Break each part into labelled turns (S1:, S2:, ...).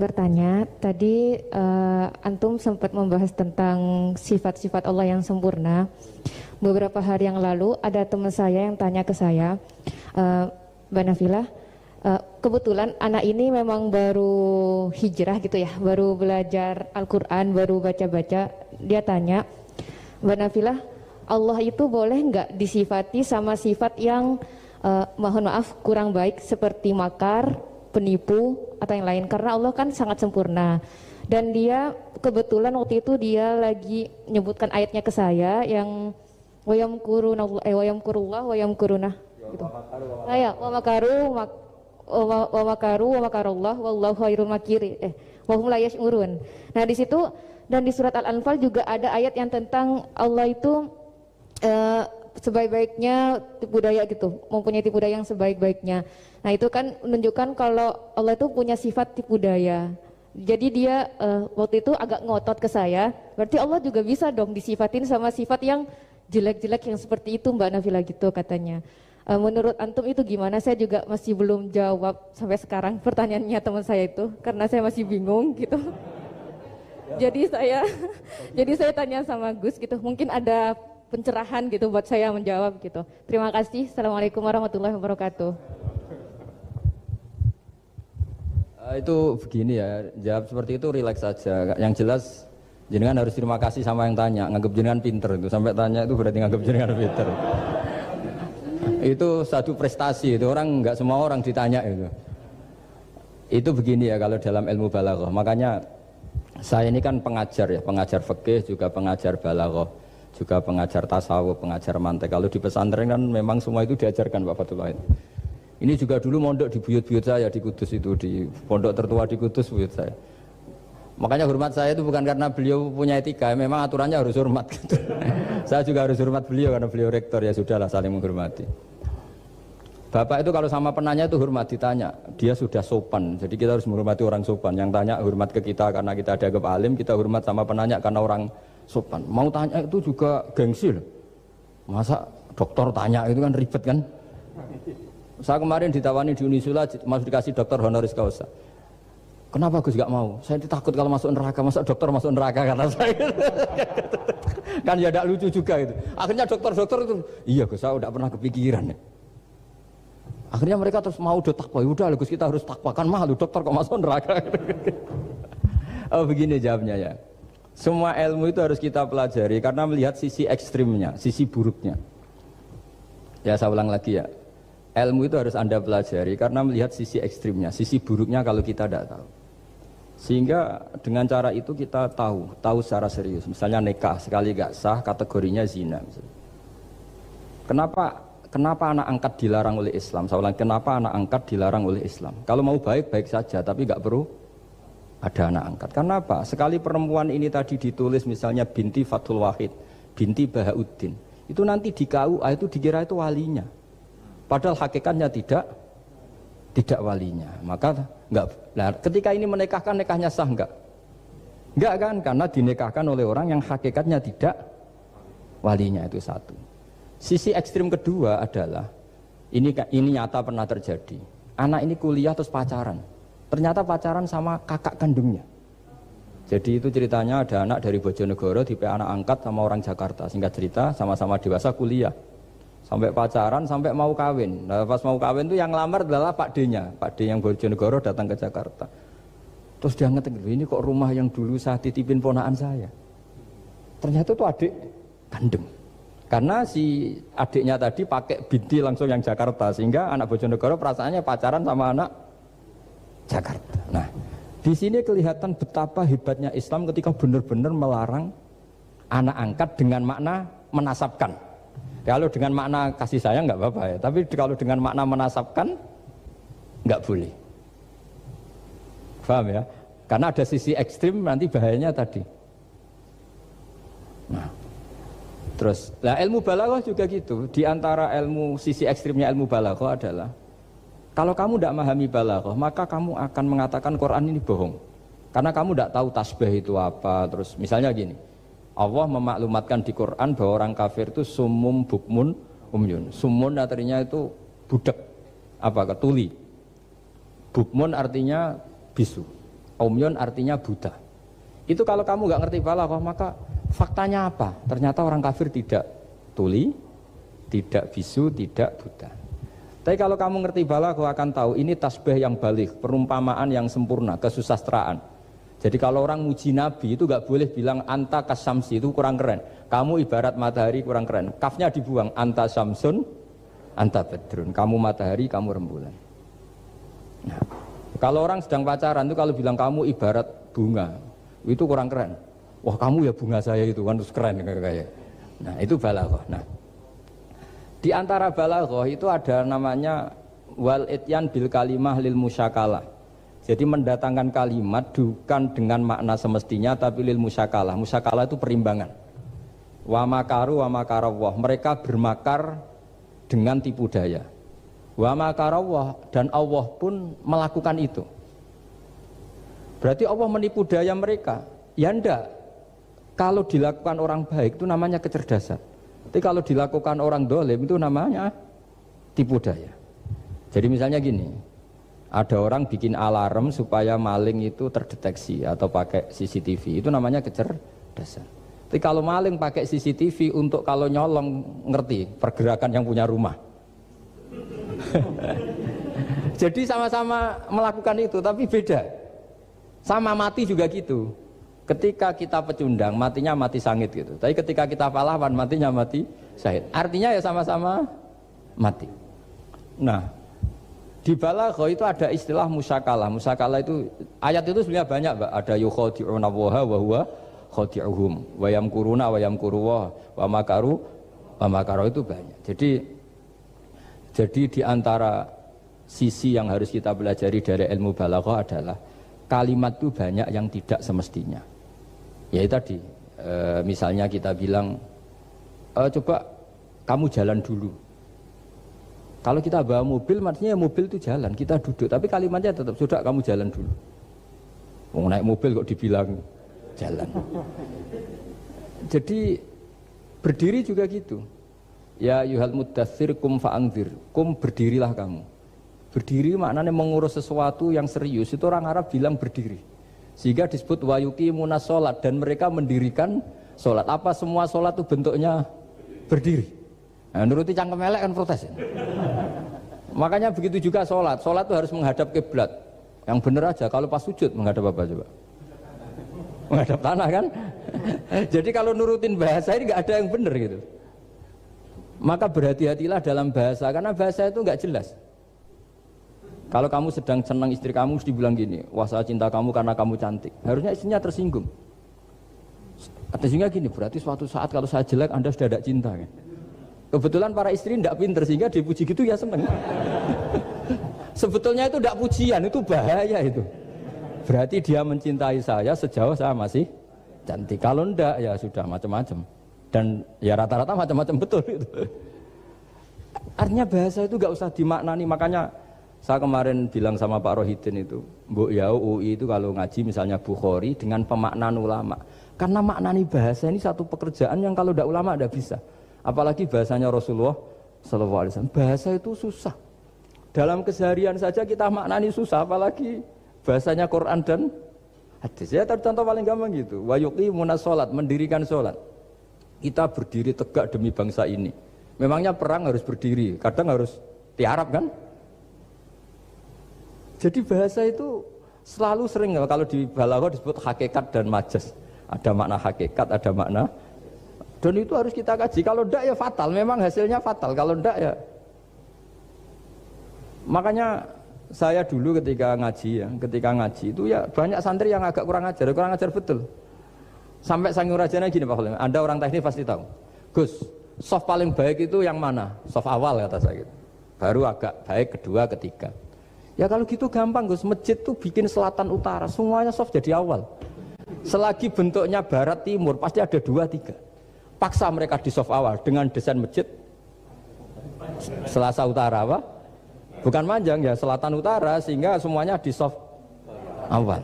S1: bertanya, tadi Antum sempat membahas tentang sifat-sifat Allah yang sempurna. Beberapa hari yang lalu ada teman saya yang tanya ke saya, Mbak Nafilah, kebetulan anak ini memang baru hijrah gitu ya, baru belajar Al-Quran, baru baca-baca. Dia tanya, Mbak Nafilah, Allah itu boleh nggak disifati sama sifat yang mohon maaf kurang baik seperti makar, penipu atau yang lain, karena Allah kan sangat sempurna. Dan dia kebetulan waktu itu dia lagi menyebutkan ayatnya ke saya yang wayamkurullah wayamkuruna gitu. Wa makaru wa makarullah wallahu khairul makirin wa hum la yash'urun. Nah, di situ dan di surat Al-Anfal juga ada ayat yang tentang Allah itu sebaik-baiknya tipu daya gitu, mempunyai tipu daya yang sebaik-baiknya. Nah, itu kan menunjukkan kalau Allah itu punya sifat tipu daya. Jadi dia waktu itu agak ngotot ke saya, berarti Allah juga bisa dong disifatin sama sifat yang jelek-jelek yang seperti itu, Mbak Nafila gitu katanya. Menurut Antum itu gimana? Saya juga masih belum jawab sampai sekarang pertanyaannya teman saya itu, karena saya masih bingung gitu. Jadi saya tanya sama Gus gitu, mungkin ada pencerahan gitu buat saya menjawab gitu. Terima kasih. Assalamualaikum warahmatullahi wabarakatuh.
S2: Itu begini ya, jawab seperti itu rileks saja. Yang jelas jenengan harus terima kasih sama yang tanya, nganggep jenengan pinter itu. Sampai tanya itu berarti nganggep jenengan pinter. Itu satu prestasi, itu orang nggak semua orang ditanya itu. Itu begini ya kalau dalam ilmu balaghah. Makanya saya ini kan pengajar ya, pengajar fikih juga pengajar balaghah, juga pengajar tasawuf, pengajar mantek. Kalau di pesantren kan memang semua itu diajarkan Pak Fatullah. Ini juga dulu mondok di buyut-buyut saya di Kudus itu, di pondok tertua di Kudus buyut saya. Makanya hormat saya itu bukan karena beliau punya etika, memang aturannya harus hormat gitu. Saya juga harus hormat beliau karena beliau rektor, ya sudahlah saling menghormati. Bapak itu kalau sama penanya itu hormat, ditanya, dia sudah sopan. Jadi kita harus menghormati orang sopan. Yang tanya hormat ke kita karena kita dianggap alim, kita hormat sama penanya karena orang sopan. Mau tanya itu juga gengsi loh. Masa dokter tanya itu kan ribet kan? Saya kemarin ditawani di Unisula masuk dikasih dokter honoris causa. Kenapa Gus gak mau? Saya takut kalau masuk neraka, masa dokter masuk neraka kata saya. Kan ya tidak lucu juga itu. Akhirnya dokter-dokter itu, iya Gus saya udah pernah kepikiran ya. Akhirnya mereka terus mau udah takwa, udah Gus kita harus takwa, kan malu dokter kok masuk neraka. Oh begini jawabnya ya. Semua ilmu itu harus kita pelajari karena melihat sisi ekstrimnya, sisi buruknya. Ya saya ulang lagi ya. Ilmu itu harus Anda pelajari karena melihat sisi ekstrimnya, sisi buruknya kalau kita tidak tahu. Sehingga dengan cara itu kita tahu secara serius. Misalnya nikah sekali gak sah kategorinya zina. Misalnya. Kenapa anak angkat dilarang oleh Islam? Saya ulang, kenapa anak angkat dilarang oleh Islam? Kalau mau baik saja, tapi gak perlu ada anak angkat. Karena apa? Sekali perempuan ini tadi ditulis misalnya binti Fathul Wahid, binti Bahauddin, itu nanti di KUA itu dikira itu walinya. Padahal hakikatnya tidak walinya. Maka enggak. Nah, ketika ini menikahkan, nikahnya sah enggak? Enggak kan? Karena dinikahkan oleh orang yang hakikatnya tidak walinya, itu satu. Sisi ekstrim kedua adalah ini nyata pernah terjadi. Anak ini kuliah terus pacaran. Ternyata pacaran sama kakak kandungnya. Jadi itu ceritanya ada anak dari Bojonegoro tipe anak angkat sama orang Jakarta. Singkat cerita sama-sama dewasa kuliah. Sampai pacaran, sampai mau kawin. Nah, pas mau kawin itu yang lamar adalah Pak D-nya. Pak D yang Bojonegoro datang ke Jakarta. Terus dia ngetik, ini kok rumah yang dulu saya titipin ponaan saya. Ternyata itu adik kandung. Karena si adiknya tadi pakai binti langsung yang Jakarta. Sehingga anak Bojonegoro perasaannya pacaran sama anak Jakarta. Nah, di sini kelihatan betapa hebatnya Islam ketika benar-benar melarang anak angkat dengan makna menasabkan. Kalau dengan makna kasih sayang nggak apa-apa ya, tapi kalau dengan makna menasabkan nggak boleh. Paham ya? Karena ada sisi ekstrim nanti bahayanya tadi. Nah, terus, ilmu balaghah juga gitu. Di antara sisi ekstrimnya ilmu balaghah adalah kalau kamu tidak memahami balaghah, maka kamu akan mengatakan Quran ini bohong. Karena kamu tidak tahu tasbih itu apa. Terus misalnya gini. Allah memaklumatkan di Quran bahwa orang kafir itu sumum bukmun umyun. Sumun artinya itu budak, ketuli. Bukmun artinya bisu. Umyun artinya buta. Itu kalau kamu nggak ngerti balaghah, maka faktanya apa? Ternyata orang kafir tidak tuli, tidak bisu, tidak buta. Tapi kalau kamu ngerti balaghah akan tahu ini tasbih yang balik, perumpamaan yang sempurna, kesusastraan. Jadi kalau orang muji Nabi itu nggak boleh bilang anta kasamsi, itu kurang keren. Kamu ibarat matahari, kurang keren. Kafnya dibuang, anta samsun, anta bedrun. Kamu matahari, kamu rembulan. Nah, kalau orang sedang pacaran itu kalau bilang kamu ibarat bunga, itu kurang keren. Wah kamu ya bunga saya itu kan terus keren kayak. Nah itu balaghah. Nah di antara balaghah itu ada namanya wal ityan bil kalimah lil musyakalah. Jadi mendatangkan kalimat bukan dengan makna semestinya tapi lil musyakalah. Musyakalah itu perimbangan. Wa makaru wa makarawah. Mereka bermakar dengan tipu daya. Wa makarawah, dan Allah pun melakukan itu. Berarti Allah menipu daya mereka. Ya enggak. Kalau dilakukan orang baik itu namanya kecerdasan. Tapi kalau dilakukan orang dolim itu namanya tipu daya. Jadi misalnya gini, ada orang bikin alarm supaya maling itu terdeteksi atau pakai CCTV, itu namanya kecerdasan. Tapi kalau maling pakai CCTV untuk kalau nyolong ngerti pergerakan yang punya rumah. Jadi sama-sama melakukan itu tapi beda. Sama mati juga gitu. Ketika kita pecundang matinya mati sangit gitu. Tapi ketika kita pahlawan matinya mati syahid. Artinya ya sama-sama mati. Nah, di balaghah itu ada istilah musyakalah. Musyakalah itu ayat itu sebenarnya banyak, Mbak. Ada yukhadi'una waha wa huwa khadi'uhum wa yamkuruna wa yamkuruwah wa makaru itu banyak. Jadi di antara sisi yang harus kita pelajari dari ilmu balaghah adalah kalimat itu banyak yang tidak semestinya. Ya itu tadi, misalnya kita bilang, coba kamu jalan dulu. Kalau kita bawa mobil, maksudnya mobil itu jalan, kita duduk. Tapi kalimatnya tetap, sudah kamu jalan dulu. Mau naik mobil kok dibilang jalan. Jadi berdiri juga gitu. Ya yuhal muddathir kum fa'anzir. Kum berdirilah kamu. Berdiri maknanya mengurus sesuatu yang serius. Itu orang Arab bilang berdiri. Sehingga disebut wayuki munas sholat. Dan mereka mendirikan sholat. Apa semua sholat itu bentuknya berdiri? Nah, nuruti cangkem elek kan protes ya? Makanya begitu juga sholat. Sholat itu harus menghadap kiblat. Yang benar aja, kalau pas sujud menghadap apa coba? Menghadap tanah kan? Jadi kalau nurutin bahasa ini nggak ada yang benar gitu. Maka berhati-hatilah dalam bahasa, karena bahasa itu nggak jelas. Kalau kamu sedang senang istri kamu, mesti bilang gini, wah saya cinta kamu karena kamu cantik. Harusnya istrinya tersinggung. Sehingga gini, berarti suatu saat kalau saya jelek, Anda sudah tidak cinta kan? Kebetulan para istri tidak pinter, sehingga dipuji gitu ya seneng. Sebetulnya itu tidak pujian, itu bahaya itu. Berarti dia mencintai saya sejauh saya masih cantik. Kalau enggak, ya sudah macam-macam. Dan ya rata-rata macam-macam betul itu. Artinya bahasa itu nggak usah dimaknani. Makanya saya kemarin bilang sama Pak Rohidin itu, Mbok ya UI itu kalau ngaji misalnya Bukhari dengan pemaknaan ulama. Karena maknani bahasa ini satu pekerjaan yang kalau tidak ulama tidak bisa. Apalagi bahasanya Rasulullah SAW. Bahasa itu susah. Dalam keseharian saja kita maknani susah, apalagi bahasanya Quran dan hadis. Ya contoh paling gampang gitu. Wa yuqimunas sholat, mendirikan sholat. Kita berdiri tegak demi bangsa ini. Memangnya perang harus berdiri, kadang harus tiarap kan? Jadi bahasa itu selalu sering, kalau di balaghah disebut hakikat dan majas. Ada makna hakikat, ada makna. Dan itu harus kita kaji. Kalau enggak ya fatal, memang hasilnya fatal. Kalau enggak ya. Makanya saya dulu ketika ngaji itu ya banyak santri yang agak kurang ajar betul. Sampai Sanghyang Rajana gini Pak Khalil, Anda orang teknik pasti tahu. Gus, soft paling baik itu yang mana? Soft awal kata saya gitu. Baru agak baik kedua, ketiga. Ya kalau gitu gampang Gus, masjid tuh bikin selatan utara, semuanya soft jadi awal. Selagi bentuknya barat timur pasti ada 2-3. Paksa mereka di soft awal dengan desain masjid selasa utara apa? Bukan manjang ya, selatan utara sehingga semuanya di soft awal.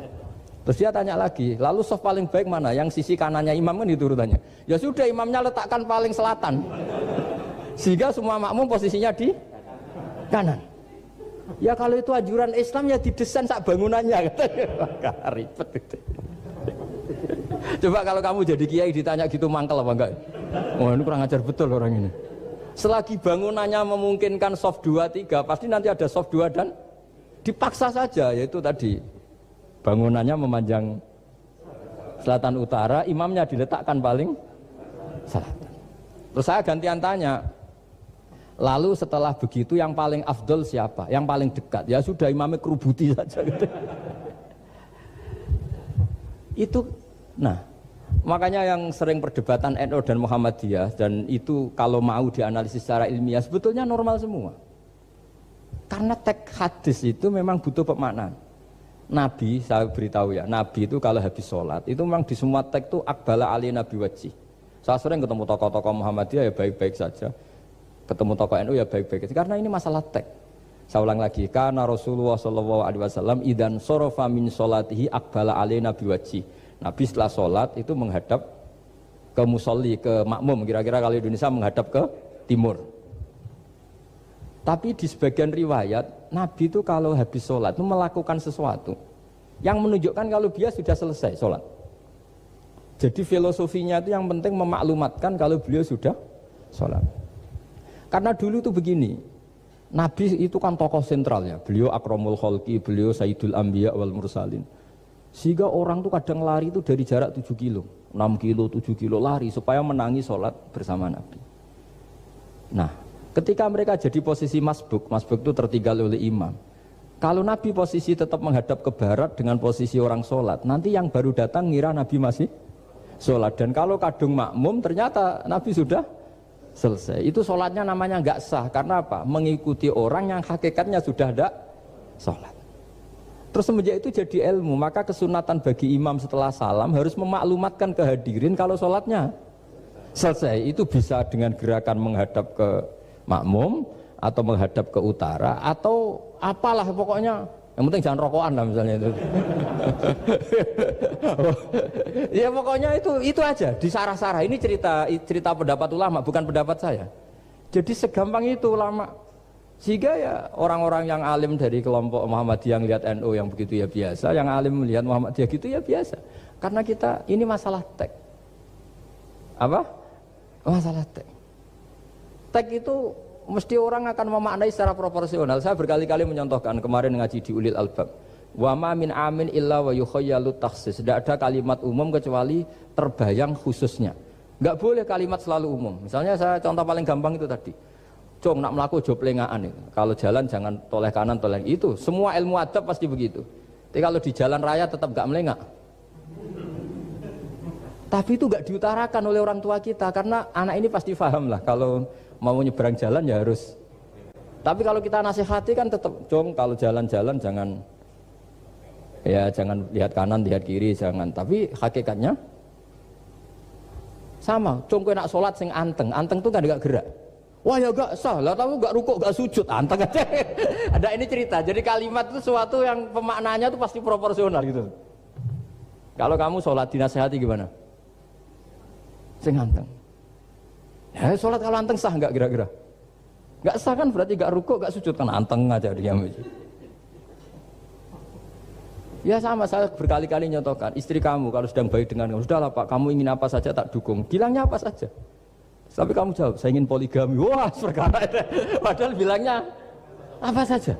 S2: Terus dia tanya lagi, lalu soft paling baik mana? Yang sisi kanannya imam kan itu urutannya. Ya sudah imamnya letakkan paling selatan. Sehingga semua makmum posisinya di kanan. Ya kalau itu anjuran Islam ya didesain sak bangunannya katanya. Ribet itu. Coba kalau kamu jadi kiai ditanya gitu mangkel apa enggak? Wah ini kurang ajar betul orang ini. Selagi bangunannya memungkinkan soft 2, 3 pasti nanti ada soft 2 dan dipaksa saja, yaitu tadi bangunannya memanjang selatan utara, imamnya diletakkan paling selatan. Terus saya gantian tanya, lalu setelah begitu yang paling afdol siapa? Yang paling dekat? Ya sudah imamnya kerubuti saja gitu. Itu, nah makanya yang sering perdebatan NU dan Muhammadiyah, dan itu kalau mau dianalisis secara ilmiah sebetulnya normal semua. Karena teks hadis itu memang butuh pemaknaan. Nabi, saya beritahu ya, Nabi itu kalau habis sholat itu memang di semua teks itu akbala ali nabi wajih. Saya sering ketemu tokoh-tokoh Muhammadiyah ya baik-baik saja, ketemu tokoh NU ya baik-baik saja, karena ini masalah teks. Saya ulang lagi, karena Rasulullah SAW idan sorofa min sholatihi akbala ali nabi wajih. Nabi setelah sholat itu menghadap ke musolli, ke makmum, kira-kira kalau Indonesia menghadap ke timur. Tapi di sebagian riwayat, Nabi itu kalau habis sholat itu melakukan sesuatu yang menunjukkan kalau dia sudah selesai sholat. Jadi filosofinya itu yang penting memaklumatkan kalau beliau sudah sholat. Karena dulu itu begini, Nabi itu kan tokoh sentral ya, beliau akramul kholqi, beliau sayyidul anbiya wal mursalin. Sehingga orang tuh kadang lari itu dari jarak 7 kilo, 6 kilo, 7 kilo lari supaya menangi sholat bersama Nabi. Nah, ketika mereka jadi posisi masbuk itu tertinggal oleh imam. Kalau Nabi posisi tetap menghadap ke barat dengan posisi orang sholat, nanti yang baru datang ngira Nabi masih sholat. Dan kalau kadung makmum ternyata Nabi sudah selesai. Itu sholatnya namanya nggak sah. Karena apa? Mengikuti orang yang hakikatnya sudah ada sholat. Terus semenjak itu jadi ilmu, maka kesunatan bagi imam setelah salam harus memaklumatkan ke hadirin kalau sholatnya selesai. Itu bisa dengan gerakan menghadap ke makmum atau menghadap ke utara atau apalah pokoknya, yang penting jangan rokokan lah misalnya itu. Ya pokoknya itu aja disarah-sarah. Ini cerita pendapat ulama, bukan pendapat saya. Jadi segampang itu ulama. Sehingga ya orang-orang yang alim dari kelompok Muhammadiyah yang lihat NU yang begitu ya biasa, yang alim melihat Muhammadiyah gitu ya biasa. Karena kita ini masalah teks. Apa? Masalah teks. Teks itu mesti orang akan memaknai secara proporsional. Saya berkali-kali menyontohkan kemarin ngaji di Ulil Albab. Wa ma min amin illa wa yukhayyalu takhsis. Tidak ada kalimat umum kecuali terbayang khususnya. Enggak boleh kalimat selalu umum. Misalnya saya contoh paling gampang itu tadi. Cong nak melaku job lengaan itu. Kalau jalan jangan toleh kanan toleh itu. Semua ilmu adab pasti begitu. Tapi kalau di jalan raya tetap enggak melengak. Tapi itu enggak diutarakan oleh orang tua kita karena anak ini pasti paham lah kalau mau nyebrang jalan ya harus. Tapi kalau kita nasihati kan tetap, Cong kalau jalan-jalan jangan lihat kanan, lihat kiri, jangan. Tapi hakikatnya sama. Cong kowe nak sholat sing anteng tuh kan enggak gerak. Wah ya enggak sah lah, tahu enggak rukuk, enggak sujud, anteng aja. Ada ini cerita. Jadi kalimat itu sesuatu yang pemaknanya itu pasti proporsional gitu. Kalau kamu sholat dinasihati gimana? Sing anteng. Ya sholat kalau anteng sah enggak kira-kira? Enggak sah kan berarti enggak rukuk, enggak sujud kan anteng aja diam aja. Ya sama, saya berkali-kali nyontohkan istri kamu kalau sedang baik dengan kamu, sudahlah Pak, kamu ingin apa saja tak dukung. Bilangnya apa saja. Tapi kamu jawab, saya ingin poligami. Wah, perkara itu. Padahal bilangnya apa saja.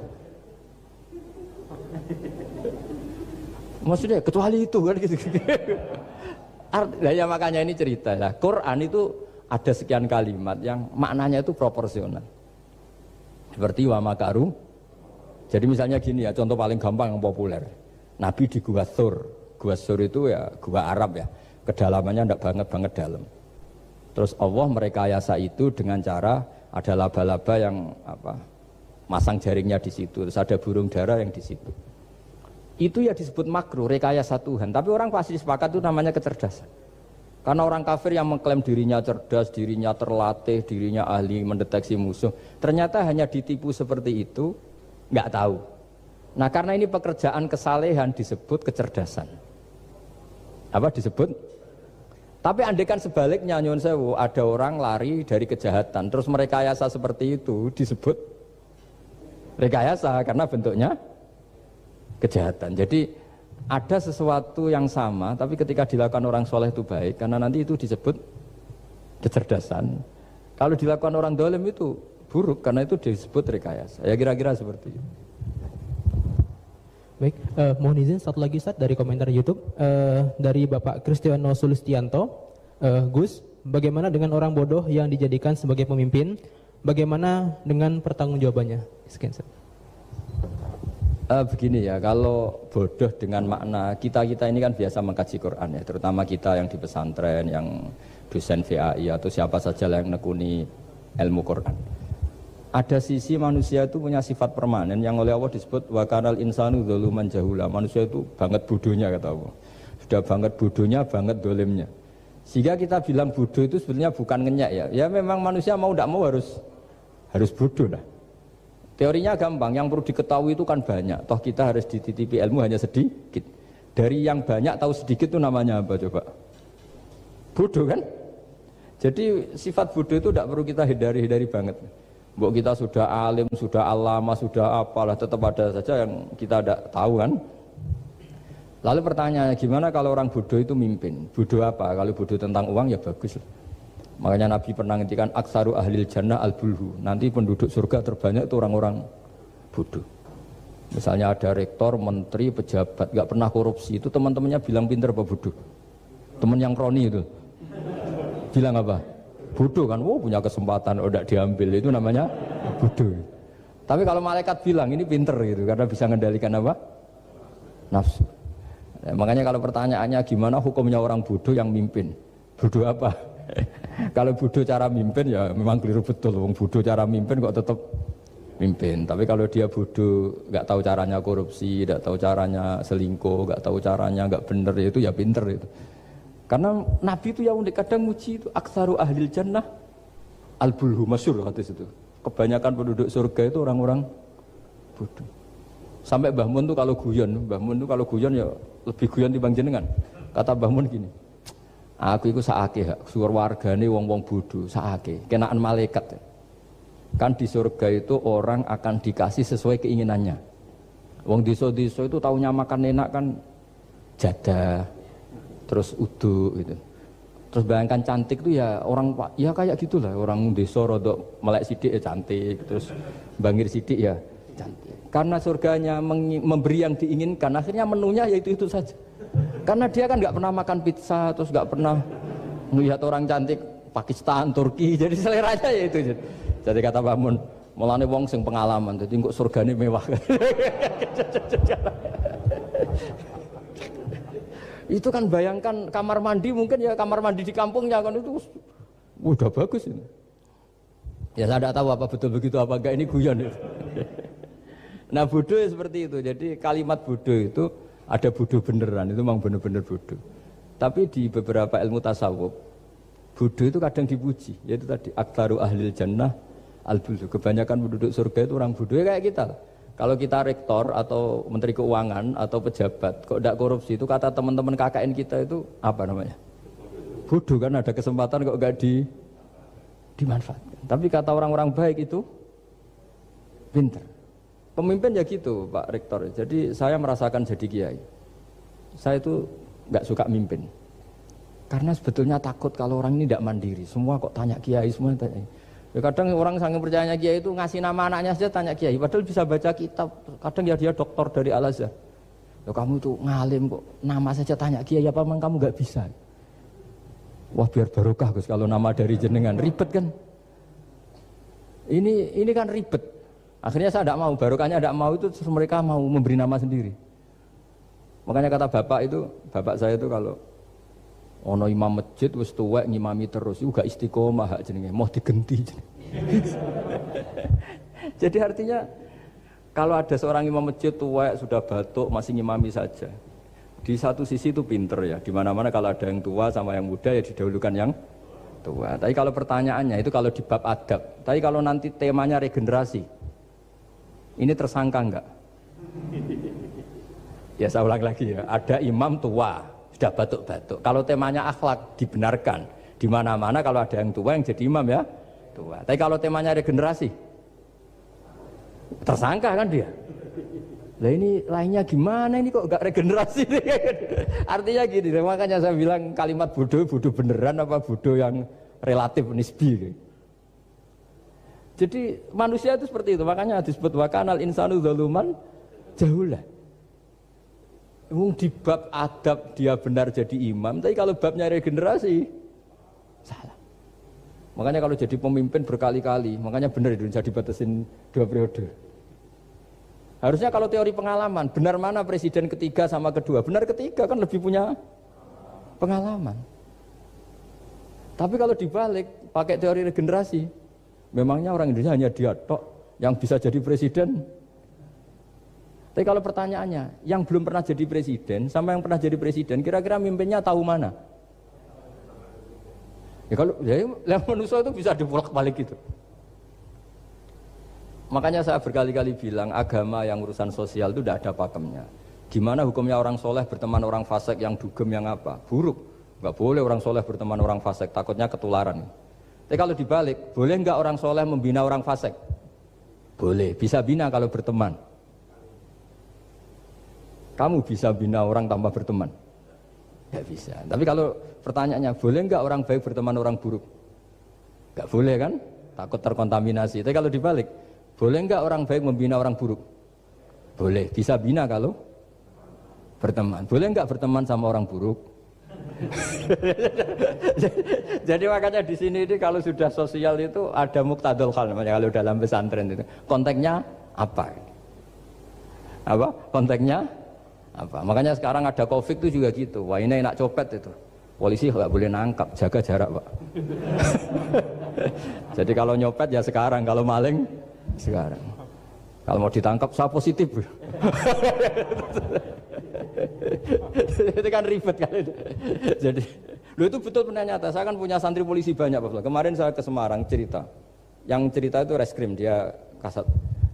S2: Maksudnya kecuali itu kan gitu. Nah, ya makanya ini cerita lah. Quran itu ada sekian kalimat yang maknanya itu proporsional. Seperti wa makaru. Jadi misalnya gini ya, contoh paling gampang yang populer. Nabi di Gua Thur. Gua Thur itu ya gua Arab ya. Kedalamannya enggak banget dalam. Terus Allah merekayasa itu dengan cara ada laba-laba yang masang jaringnya di situ, terus ada burung dara yang di situ. Itu ya disebut makruh, rekayasa Tuhan. Tapi orang pasti sepakat itu namanya kecerdasan. Karena orang kafir yang mengklaim dirinya cerdas, dirinya terlatih, dirinya ahli mendeteksi musuh, ternyata hanya ditipu seperti itu, nggak tahu. Nah karena ini pekerjaan kesalehan disebut kecerdasan. Apa disebut? Tapi andaikan sebaliknya, nyuwun sewu, ada orang lari dari kejahatan, terus merekayasa seperti itu disebut rekayasa karena bentuknya kejahatan. Jadi ada sesuatu yang sama, tapi ketika dilakukan orang soleh itu baik, karena nanti itu disebut kecerdasan. Kalau dilakukan orang dolim itu buruk, karena itu disebut rekayasa. Ya kira-kira seperti itu.
S3: Baik, mohon izin satu lagi Ustaz dari komentar YouTube dari Bapak Kristiano Sulistianto. Gus, bagaimana dengan orang bodoh yang dijadikan sebagai pemimpin? Bagaimana dengan pertanggungjawabannya? Sekian Ustaz.
S2: Begini ya, kalau bodoh dengan makna kita ini kan biasa mengkaji Quran ya, terutama kita yang di pesantren, yang dosen VAI atau siapa saja yang nekuni ilmu Quran. Ada sisi manusia itu punya sifat permanen yang oleh Allah disebut wa kanal insanu dzaluman jahula. Manusia itu banget bodohnya kata Allah. Sudah banget bodohnya, banget dolimnya. Sehingga kita bilang bodoh itu sebenarnya bukan ngenyak ya. Ya memang manusia mau tidak mau harus bodoh lah. Teorinya gampang, yang perlu diketahui itu kan banyak. Toh kita harus dititipi ilmu hanya sedikit. Dari yang banyak tahu sedikit itu namanya apa coba? Bodoh kan? Jadi sifat bodoh itu tidak perlu kita hindari banget. Mbok kita sudah alim, sudah alama, sudah apalah, tetap ada saja yang kita tidak tahu kan. Lalu pertanyaannya, gimana kalau orang bodoh itu mimpin? Bodoh apa? Kalau bodoh tentang uang ya bagus. Makanya Nabi pernah ngendikan aksaru ahlil jannah al-bulhu. Nanti penduduk surga terbanyak itu orang-orang bodoh. Misalnya ada rektor, menteri, pejabat, gak pernah korupsi. Itu teman-temannya bilang pinter apa bodoh? Teman yang kroni itu bilang apa? Bodoh kan, punya kesempatan, tidak diambil, itu namanya bodoh. Tapi kalau malaikat bilang ini pinter gitu, karena bisa mengendalikan apa? Nafsu. Makanya kalau pertanyaannya gimana hukumnya orang bodoh yang mimpin? Bodoh apa? Kalau bodoh cara mimpin ya memang keliru betul. Wong bodoh cara mimpin kok tetap mimpin. Tapi kalau dia bodoh, nggak tahu caranya korupsi, nggak tahu caranya selingkuh, nggak tahu caranya nggak bener, itu ya pinter itu. Karena Nabi itu yang kadang muji itu aksaru ahlil jannah al-bulhu, masyhur hadis itu. Kebanyakan penduduk surga itu orang-orang bodoh. Sampai Mbah Mun tuh kalau guyon ya lebih guyon timbang jenengan. Kata Mbah Mun gini, aku itu saake hak, suar wargane wong-wong bodoh, saake, kenaan malaikat. Kan di surga itu orang akan dikasih sesuai keinginannya. Wong desa-desa itu taunya makan enak kan jadah, terus uduk gitu. Terus bayangkan cantik itu ya orang ya kayak gitulah, orang desa rodok melek sidik ya cantik, terus bangir sidik ya cantik. Karena surganya memberi yang diinginkan, akhirnya menunya ya itu saja. Karena dia kan nggak pernah makan pizza, terus nggak pernah melihat orang cantik Pakistan, Turki, jadi seleranya ya itu. Jadi kata Mbah Mun, mulane wong sing pengalaman, jadi kok surgane mewah. Itu kan bayangkan kamar mandi, mungkin ya kamar mandi di kampungnya kan itu udah bagus ini. Ya saya tidak tahu apa betul begitu apa enggak, ini guyon itu. Nah bodoh ya seperti itu. Jadi kalimat bodoh itu ada bodoh beneran, itu memang bener-bener bodoh. Tapi di beberapa ilmu tasawuf, bodoh itu kadang dipuji. Yaitu tadi aktaru ahlil jannah al-bulhu. Kebanyakan penduduk surga itu orang bodoh ya kayak kita. Kalau kita rektor atau menteri keuangan atau pejabat kok tidak korupsi, itu kata teman-teman KKN kita itu apa namanya? Bodoh kan, ada kesempatan kok enggak dimanfaatkan. Tapi kata orang-orang baik itu pintar. Pemimpin ya gitu Pak Rektor. Jadi saya merasakan jadi kiai. Saya itu nggak suka mimpin. Karena sebetulnya takut kalau orang ini tidak mandiri. Semua kok tanya kiai, semua tanya. Ya kadang orang saking percayanya kiai itu ngasih nama anaknya saja tanya kiai. Padahal bisa baca kitab. Kadang ya dia doktor dari Al-Azhar. Ya kamu itu ngalim kok nama saja tanya kiai, apa memang kamu nggak bisa? Wah biar barokah Gus kalau nama dari jenengan, ribet kan? Ini kan ribet. Akhirnya saya tidak mau, barokahnya tidak mau itu terus mereka mau memberi nama sendiri. Makanya kata bapak saya itu kalau ono imam masjid wis tuwek ngimami terus, itu gak istiqomah hak jenenge, mau digenti. Jadi artinya kalau ada seorang imam masjid tuwek sudah batuk masih ngimami saja. Di satu sisi itu pinter ya, di mana-mana kalau ada yang tua sama yang muda ya didahulukan yang tua. Tapi kalau pertanyaannya itu kalau di bab adab, tapi kalau nanti temanya regenerasi, ini tersangka enggak? Ya saya ulang lagi ya, ada imam tua sudah batuk-batuk. Kalau temanya akhlak dibenarkan, di mana-mana kalau ada yang tua yang jadi imam ya tua. Tapi kalau temanya regenerasi, Tersangka kan dia. Lah ini lainnya gimana ini kok gak regenerasi? Artinya gini, makanya saya bilang kalimat bodoh beneran apa bodoh yang relatif nisbi. Jadi manusia itu seperti itu, makanya disebut wa kanal insanu zaluman jahula. Di bab adab dia benar jadi imam, tapi kalau babnya regenerasi salah. Makanya kalau jadi pemimpin berkali-kali, makanya benar Indonesia dibatasin 2 periode. Harusnya kalau teori pengalaman, benar mana presiden ketiga sama kedua? Benar ketiga kan lebih punya pengalaman. Tapi kalau dibalik, pakai teori regenerasi, memangnya orang Indonesia hanya dia tok yang bisa jadi presiden? Tapi kalau pertanyaannya, yang belum pernah jadi presiden sama yang pernah jadi presiden, kira-kira mimpinnya tahu mana? Ya kalau ya manusia itu bisa dibolak-balik gitu. Makanya saya berkali-kali bilang agama yang urusan sosial itu tidak ada pakemnya. Gimana hukumnya orang soleh berteman orang fasik yang dugem yang apa? Buruk. Nggak boleh orang soleh berteman orang fasik, takutnya ketularan. Tapi kalau dibalik, boleh nggak orang soleh membina orang fasik? Boleh, bisa bina kalau berteman. Kamu bisa bina orang tanpa berteman? Nggak bisa. Tapi kalau pertanyaannya, boleh nggak orang baik berteman orang buruk? Nggak boleh kan? Takut terkontaminasi. Tapi kalau dibalik, boleh nggak orang baik membina orang buruk? Boleh, bisa bina kalau berteman. Boleh nggak berteman sama orang buruk? Jadi makanya di sini ini kalau sudah sosial itu ada muktadul hal namanya kalau dalam pesantren itu. Konteksnya apa? Apa? Konteksnya apa? Makanya sekarang ada Covid itu juga gitu. Wah ini enak copet itu. Polisi nggak boleh nangkap, jaga jarak Pak. Jadi kalau nyopet ya sekarang, kalau maling sekarang. Kalau mau ditangkap saya positif. Itu kan ribet kan. Jadi, itu betul benar nyata. Saya kan punya santri polisi banyak Pak. Kemarin saya ke Semarang cerita. Yang cerita itu reskrim dia kasat.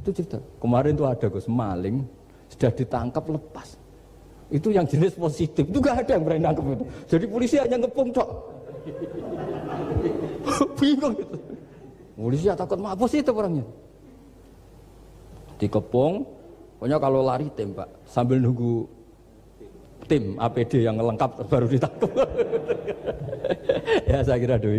S2: Itu cerita. Kemarin tuh ada Gus maling sudah ditangkap lepas. Itu yang jenis positif. Itu gak ada yang berani nangkep itu. Jadi polisi hanya ngepung cok. Bingung gitu. Polisi ya takut mah positif orangnya. Dikepung, pokoknya kalau lari tembak sambil nunggu tim APD yang lengkap baru ditangkap. Ya saya kira doi.